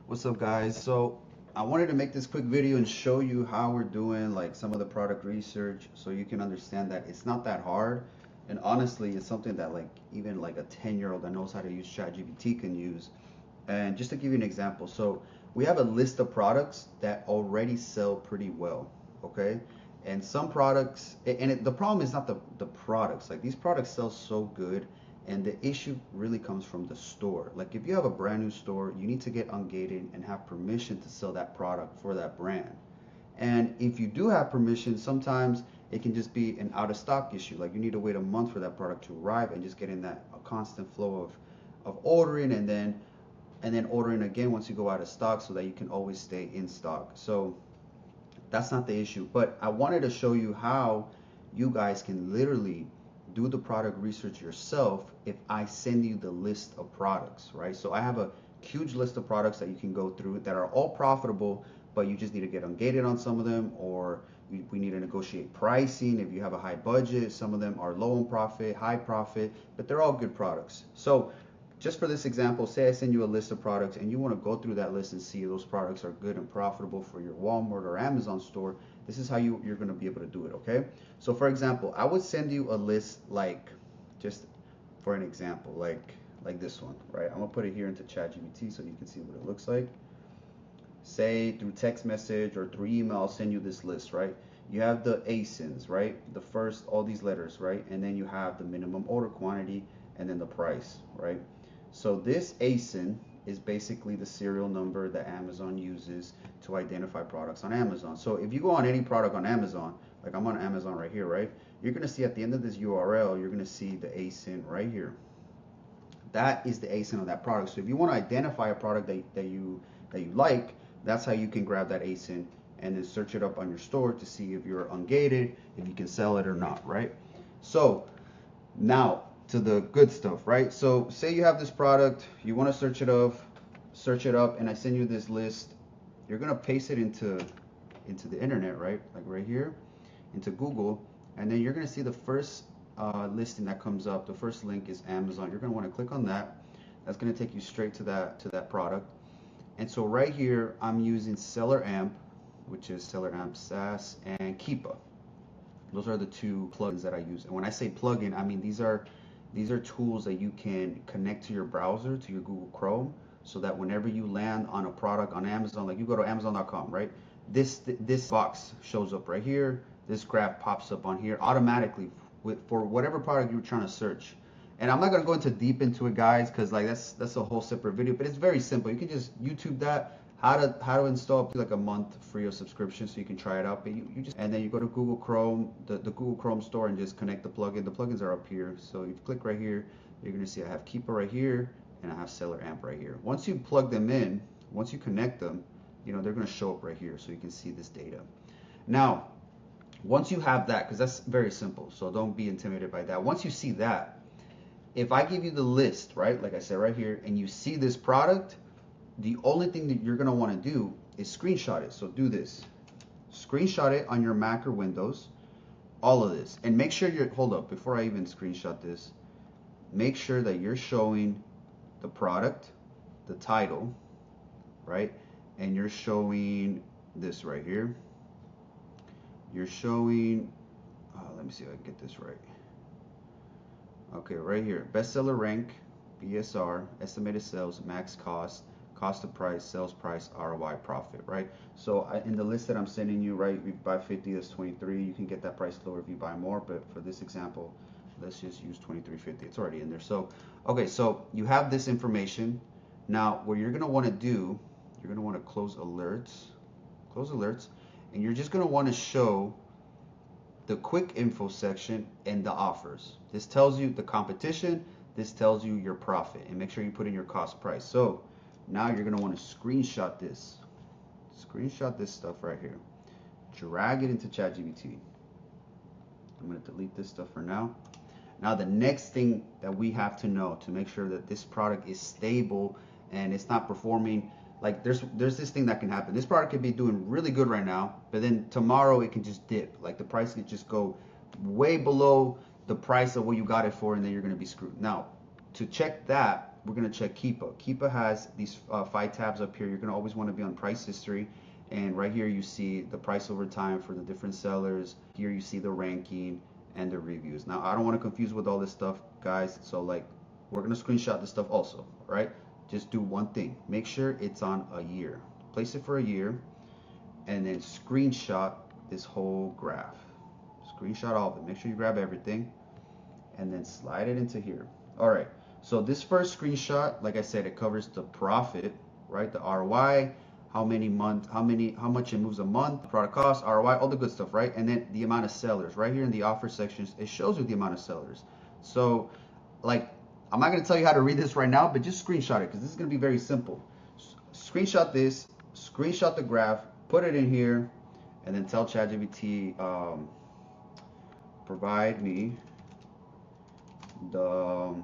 What's up, guys? So I wanted to make this quick video and show you how we're doing like some of the product research so you can understand that it's not that hard. And honestly, it's something that like even like a 10-year-old that knows how to use ChatGPT can use. And just to give you an example, so we have a list of products that already sell pretty well, okay? And some products, the problem is not the products. Like these products sell so good, and the issue really comes from the store. Like if you have a brand new store, you need to get ungated and have permission to sell that product for that brand. And if you do have permission, sometimes it can just be an out of stock issue. Like you need to wait a month for that product to arrive and just getting that a constant flow of ordering and then ordering again once you go out of stock so that you can always stay in stock. So that's not the issue. But I wanted to show you how you guys can literally do the product research yourself if I send you the list of products, right? So I have a huge list of products that you can go through that are all profitable, but you just need to get ungated on some of them, or we need to negotiate pricing if you have a high budget. Some of them are low in profit, high profit, but they're all good products. So just for this example, say I send you a list of products and you want to go through that list and see if those products are good and profitable for your Walmart or Amazon store. This is how you're going to be able to do it, okay? So for example, I would send you a list like, just for an example, like this one, right? I'm going to put it here into ChatGPT so you can see what it looks like. Say through text message or through email, I'll send you this list, right? You have the ASINs, right? The first, all these letters, right? And then you have the minimum order quantity and then the price, right? So this ASIN is basically the serial number that Amazon uses to identify products on Amazon. So if you go on any product on Amazon, like I'm on Amazon right here, right? You're gonna see at the end of this URL, you're gonna see the ASIN right here. That is the ASIN of that product. So if you want to identify a product that you like, that's how you can grab that ASIN and then search it up on your store to see if you're ungated, if you can sell it or not, right? So now to the good stuff, right? So say you have this product, you want to search it up, and I send you this list. You're gonna paste it into the internet, right? Like right here, into Google, and then you're gonna see the first listing that comes up. The first link is Amazon. You're gonna want to click on that. That's gonna take you straight to that product. And so right here, I'm using Seller Amp, which is Seller Amp SaaS, and Keepa. Those are the two plugins that I use. And when I say plugin, I mean these are tools that you can connect to your browser, to your Google Chrome, so that whenever you land on a product on Amazon, like you go to Amazon.com, right? This box shows up right here. This graph pops up on here automatically for whatever product you're trying to search. And I'm not gonna go deep into it, guys, because like that's a whole separate video. But it's very simple. You can just YouTube that how to install up to like a month free of subscription so you can try it out. But you just, and then you go to Google Chrome, the Google Chrome store, and just connect the plugin. The plugins are up here. So you click right here, you're gonna see I have Keepa right here and I have Seller Amp right here. Once you plug them in, once you connect them, they're gonna show up right here so you can see this data. Now, once you have that, because that's very simple, so don't be intimidated by that. Once you see that, if I give you the list, right, like I said right here, and you see this product, the only thing that you're gonna want to do is screenshot it. So do this. Screenshot it on your Mac or Windows, all of this. And make sure hold up, before I even screenshot this, make sure that you're showing the product, the title, right? And you're showing this right here. You're showing, let me see if I can get this right. Okay, right here, bestseller rank, BSR, estimated sales, max cost, cost of price, sales price, ROI, profit, right? So in the list that I'm sending you, right, if you buy 50, that's 23. You can get that price lower if you buy more, but for this example, let's just use 23.50. It's already in there. So, okay, so you have this information. Now, what you're gonna wanna do, you're gonna wanna close alerts, and you're just gonna wanna show the quick info section and the offers. This tells you the competition, this tells you your profit, and make sure you put in your cost price. So now you're gonna want to screenshot this stuff right here, drag it into ChatGPT. I'm gonna delete this stuff for now. Now the next thing that we have to know to make sure that this product is stable and it's not performing, like there's this thing that can happen. This product could be doing really good right now, but then tomorrow it can just dip. Like the price could just go way below the price of what you got it for, and then you're gonna be screwed. Now, to check that, we're gonna check Keepa. Keepa has these 5 tabs up here. You're gonna always want to be on price history, and right here you see the price over time for the different sellers. Here you see the ranking and the reviews. Now I don't want to confuse with all this stuff, guys. So like, we're gonna screenshot this stuff also, right? Just do one thing. Make sure it's on a year. Place it for a year, and then screenshot this whole graph. Screenshot all of it. Make sure you grab everything, and then slide it into here. All right. So this first screenshot, like I said, it covers the profit, right? The ROI, how much it moves a month, product cost, ROI, all the good stuff, right? And then the amount of sellers. Right here in the offer sections, it shows you the amount of sellers. So, like, I'm not gonna tell you how to read this right now, but just screenshot it because this is gonna be very simple. Screenshot this, screenshot the graph, put it in here, and then tell ChatGPT, provide me the,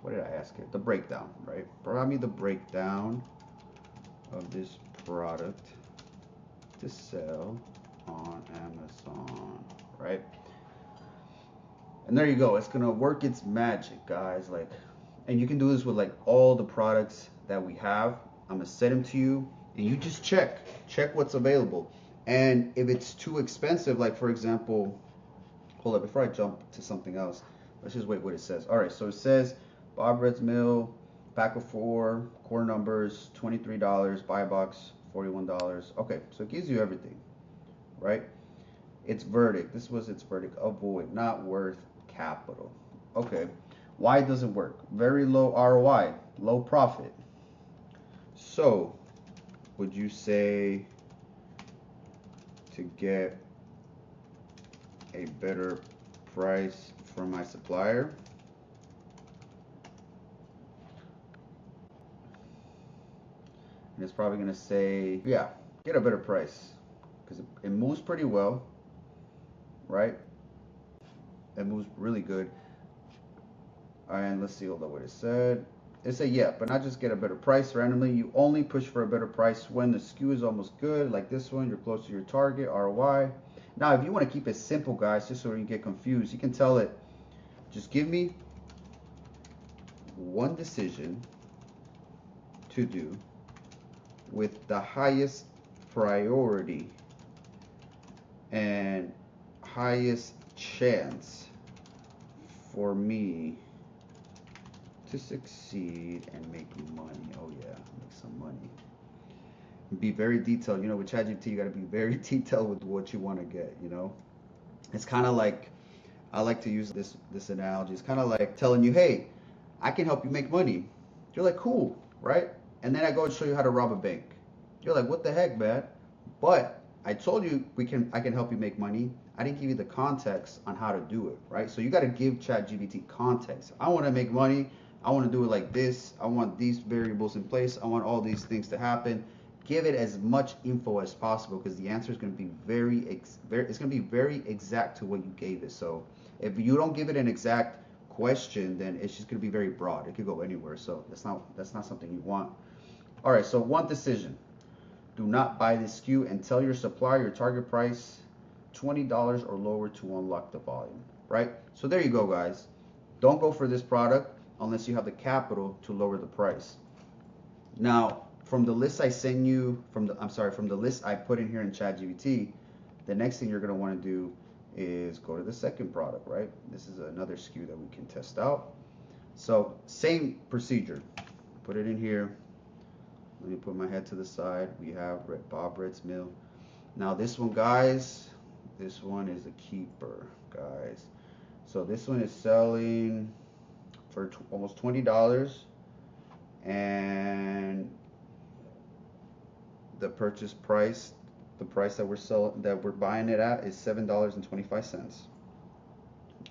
what did I ask it? The breakdown, right? Provide me the breakdown of this product to sell on Amazon, right? And there you go. It's gonna work its magic, guys. Like, and you can do this with like all the products that we have. I'm gonna set them to you, and you just check what's available. And if it's too expensive, like for example, hold up, before I jump to something else, let's just wait what it says. All right, so it says Bob Red's Mill, pack of 4, core numbers, $23, buy box, $41. Okay, so it gives you everything, right? Its verdict, this was its verdict, avoid, not worth capital. Okay, why it doesn't work? Very low ROI, low profit. So, would you say to get a better price from my supplier? And it's probably going to say, yeah, get a better price because it moves pretty well, right? It moves really good. And let's see, hold on what it said. It said, yeah, but not just get a better price randomly. You only push for a better price when the SKU is almost good, like this one, you're close to your target, ROI. Now, if you want to keep it simple, guys, just so you get confused, you can tell it, just give me one decision to do with the highest priority and highest chance for me to succeed and make money. Oh yeah, make some money. Be very detailed. You know, with ChatGPT, you got to be very detailed with what you want to get. You know, it's kind of like, I like to use this analogy. It's kind of like telling you, hey, I can help you make money. You're like, cool, right? And then I go and show you how to rob a bank. You're like, what the heck, man? But I told you I can help you make money. I didn't give you the context on how to do it, right? So you got to give ChatGPT context. I want to make money. I want to do it like this. I want these variables in place. I want all these things to happen. Give it as much info as possible because the answer is going to be it's going to be very exact to what you gave it. So if you don't give it an exact question, then it's just going to be very broad. It could go anywhere. So that's not something you want. All right. So one decision: do not buy this SKU and tell your supplier your target price $20 or lower to unlock the volume. Right. So there you go, guys. Don't go for this product unless you have the capital to lower the price. Now, from the list I send you, from the list I put in here in ChatGPT, the next thing you're going to want to do is go to the second product, right? This is another SKU that we can test out. So, same procedure. Put it in here. Let me put my head to the side. We have Bob Red's Mill. Now, this one, guys, this one is a keeper, guys. So, this one is selling for almost $20, and the purchase price, the price that we're buying it at, is $7.25.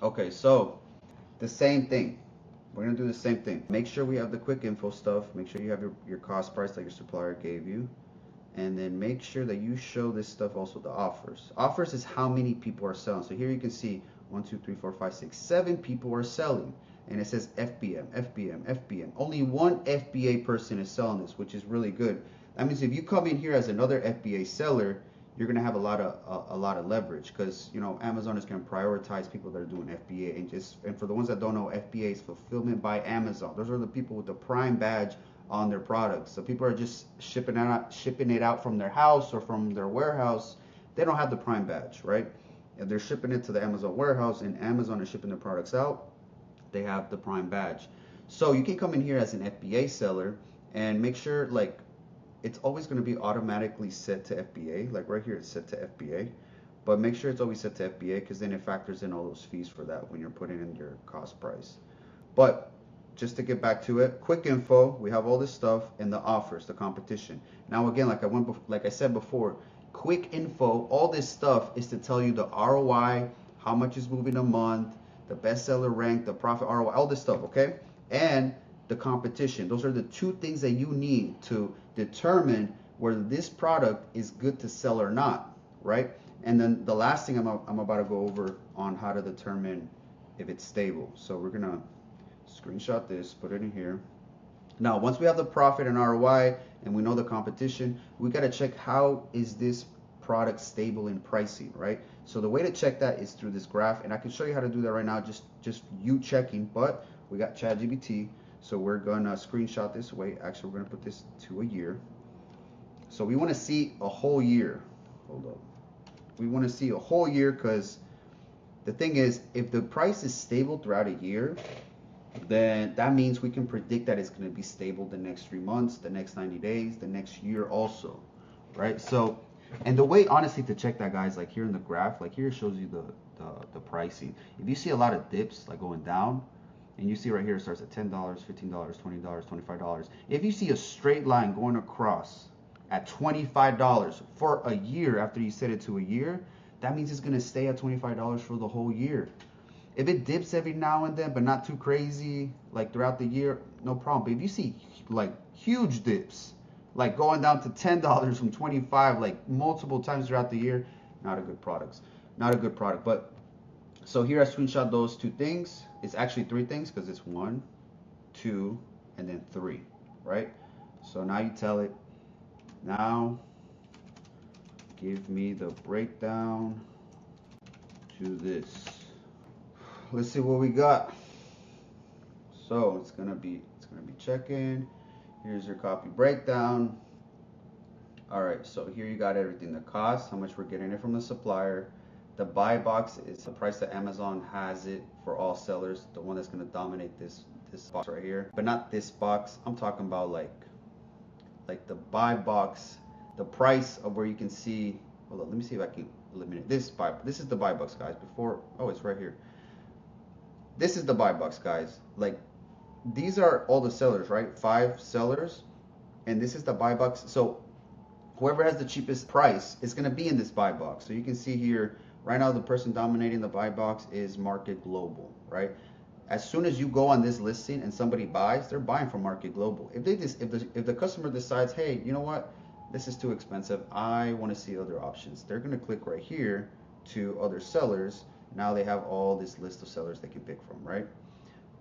Okay, so the same thing. We're gonna do the same thing. Make sure we have the quick info stuff. Make sure you have your cost price that your supplier gave you, and then make sure that you show this stuff also the offers. Offers is how many people are selling. So here you can see 1, 2, 3, 4, 5, 6, 7 people are selling. And it says FBM, FBM, FBM. Only one FBA person is selling this, which is really good. That means if you come in here as another FBA seller, you're gonna have a lot of leverage because you know Amazon is gonna prioritize people that are doing FBA and for the ones that don't know, FBA is fulfillment by Amazon. Those are the people with the Prime badge on their products. So people are just shipping it out from their house or from their warehouse. They don't have the Prime badge, right? If they're shipping it to the Amazon warehouse and Amazon is shipping the products out, they have the Prime badge. So you can come in here as an FBA seller and make sure like it's always going to be automatically set to FBA. Like right here, it's set to FBA. But make sure it's always set to FBA because then it factors in all those fees for that when you're putting in your cost price. But just to get back to it, quick info, we have all this stuff and the offers, the competition. Now again, like I said before, quick info, all this stuff is to tell you the ROI, how much is moving a month, the bestseller rank, the profit ROI, all this stuff, okay? And the competition. Those are the two things that you need to determine whether this product is good to sell or not, right? And then the last thing I'm about to go over on how to determine if it's stable. So we're gonna screenshot this, put it in here. Now, once we have the profit and ROI and we know the competition, we gotta check how is this product stable in pricing, right? So the way to check that is through this graph, and I can show you how to do that right now, just you checking, but we got ChatGPT. So we're gonna screenshot this way. Actually, we're gonna put this to a year. So we wanna see a whole year. Hold up. We wanna see a whole year because the thing is, if the price is stable throughout a year, then that means we can predict that it's gonna be stable the next 3 months, the next 90 days, the next year also, right? So, and the way honestly to check that, guys, like here in the graph, like here it shows you the pricing. If you see a lot of dips like going down, and you see right here it starts at $10, $15, $20, $25. If you see a straight line going across at $25 for a year after you set it to a year, that means it's gonna stay at $25 for the whole year. If it dips every now and then, but not too crazy, like throughout the year, no problem. But if you see like huge dips, like going down to $10 from 25, like multiple times throughout the year, not a good product. Not a good product. But so here I screenshot those two things. It's actually three things because it's 1, 2, and then 3, right? So now you tell it, now give me the breakdown to this. Let's see what we got. So it's gonna be check-in. Here's your copy breakdown. All right, so here you got everything: the cost, how much we're getting it from the supplier. The buy box is the price that Amazon has it for all sellers, the one that's gonna dominate this box right here. But not this box. I'm talking about like the buy box, the price of where you can see. Hold on, let me see if I can eliminate this buy. This is the buy box, guys. Before, oh, it's right here. This is the buy box, guys. Like these are all the sellers, right? 5 sellers, and this is the buy box. So whoever has the cheapest price is going to be in this buy box. So you can see here right now the person dominating the buy box is Market Global, right? As soon as you go on this listing and somebody buys, they're buying from Market Global. If the customer decides, hey, you know what, this is too expensive, I want to see other options, they're going to click right here to other sellers. Now they have all this list of sellers they can pick from, right?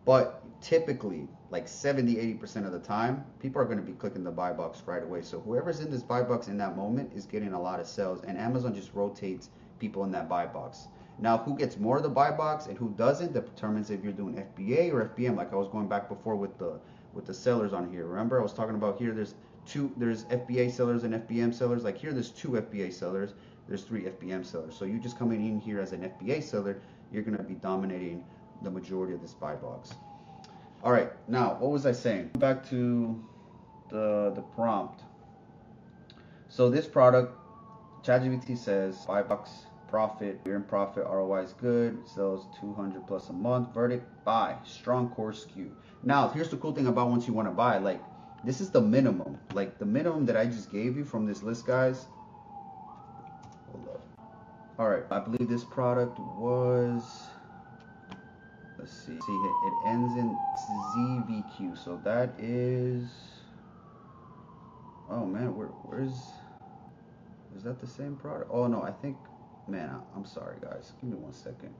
But typically, like 70-80% of the time, people are going to be clicking the buy box right away. So whoever's in this buy box in that moment is getting a lot of sales, and Amazon just rotates people in that buy box. Now, who gets more of the buy box and who doesn't determines if you're doing FBA or FBM. Like I was going back before with the sellers on here. Remember, I was talking about here. There's FBA sellers and FBM sellers. Like here, there's 2 FBA sellers. There's 3 FBM sellers. So you just coming in here as an FBA seller, you're going to be dominating the majority of this buy box. All right, now what was I saying? Back to the prompt. So this product, ChatGPT says buy box, profit, you're in profit, ROI is good, sells 200 plus a month, verdict, buy, strong core SKU. Now here's the cool thing about once you want to buy, like this is the minimum, like the minimum that I just gave you from this list, guys. Hold up. All right, I believe this product was, let's see, it ends in ZVQ, so that is, oh man, is that the same product? Oh no, I think, man, I'm sorry guys, give me 1 second.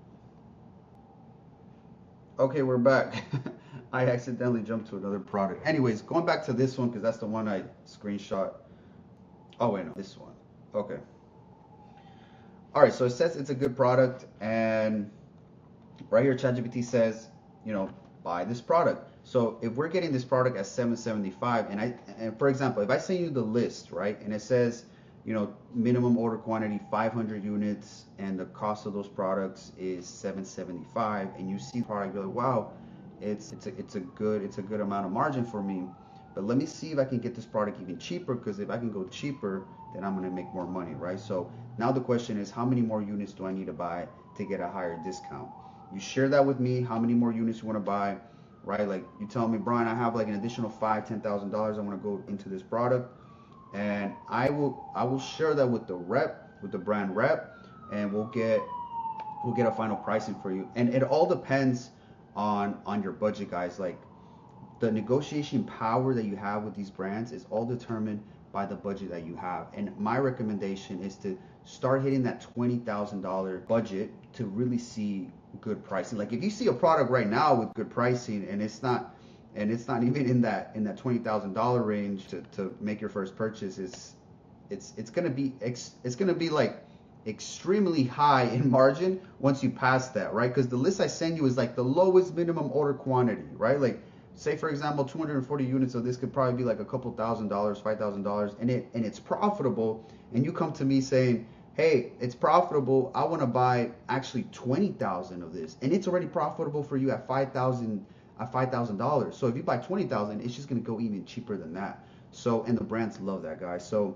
Okay, we're back. I accidentally jumped to another product. Anyways, going back to this one because that's the one I screenshot. Oh wait, no, this one. Okay. All right, so it says it's a good product, and right here ChatGPT says, you know, buy this product. So if we're getting this product at 775, and for example, if I send you the list, right, and it says, you know, minimum order quantity 500 units, and the cost of those products is 775, and you see the product, you're like, wow, it's a good amount of margin for me. But let me see if I can get this product even cheaper, because if I can go cheaper, then I'm gonna make more money, right? So now the question is, how many more units do I need to buy to get a higher discount? You share that with me, how many more units you want to buy, right? Like you tell me, Brian, I have like an additional $5,000, $10,000 I want to go into this product, and I will share that with the rep, with the brand rep, and we'll get a final pricing for you. And it all depends on your budget, guys. Like the negotiation power that you have with these brands is all determined by the budget that you have. And my recommendation is to start hitting that $20,000 budget to really see good pricing. Like if you see a product right now with good pricing, and it's not even in that $20,000 range to make your first purchase, it's gonna be like extremely high in margin once you pass that, right? Because the list I send you is like the lowest minimum order quantity, right? Like say for example 240 units of this could probably be like a couple $1,000s, $5,000, and it's profitable, and you come to me saying, hey, it's profitable, I want to buy actually 20,000 of this, and it's already profitable for you at $5,000. So if you buy 20,000, it's just going to go even cheaper than that. So, and the brands love that, guys. So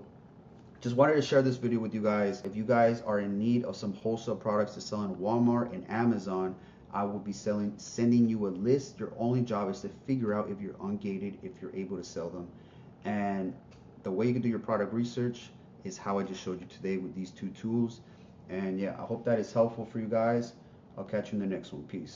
just wanted to share this video with you guys. If you guys are in need of some wholesale products to sell in Walmart and Amazon, I will be sending you a list. Your only job is to figure out if you're ungated, if you're able to sell them. And the way you can do your product research is how I just showed you today with these two tools. And yeah, I hope that is helpful for you guys. I'll catch you in the next one. Peace.